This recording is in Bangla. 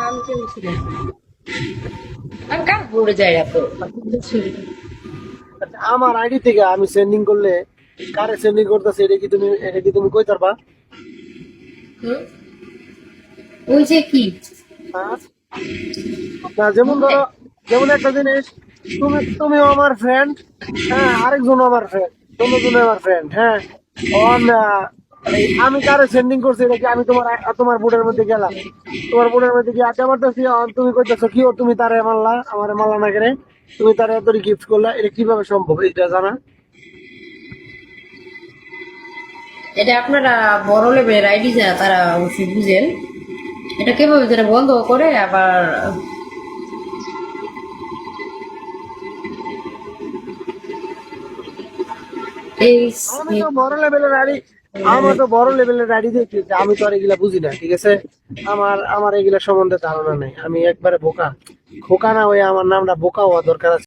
আমি কেন ছিলাম আমি কার বোর্ডে যাই এত আচ্ছা, আমার আইডি থেকে আমি সেন্ডিং করলে কারে সেন্ডিং করতেছে এটা কি তুমি কই পারবা? হুম? ওই যে কি হ্যাঁ? না, যেমন ধরো, যেমন একটা জিনিস, তুমিও আমার ফ্রেন্ড, হ্যাঁ, আরেকজন আমার ফ্রেন্ড, দুজনে আমার ফ্রেন্ড, হ্যাঁ। অন আমি কারে সেন্ডিং করছি এটা কি আমি তোমার বোর্ডের মধ্যে গেলাম, তোমার বোর্ডের মধ্যে গিয়ে আড্ডা মারতেছি, তুমি কইতেছো কি ও তুমি তারে মারলা, আমারে মারলা না কেন, তুমি তারে এত গিফট করলা, এটা কিভাবে সম্ভব এটা জানা? এটা আপনারা বড় লেভেলের আইডি যারা তারা অবশ্যই বুঝেন এটা কিভাবে যেটা বন্ধ করে আবার এই আমাদের তো বড় লেভেলের আইডি, আমার তো বড় লেভেলের আইডি দেখি, আমি তো আর এগুলা বুঝি না, ঠিক আছে। আমার এগুলা সম্বন্ধে ধারণা নেই, আমি একবারে বোকা, খোকা না হয়ে আমার নামটা বোকা হওয়া দরকার আছে।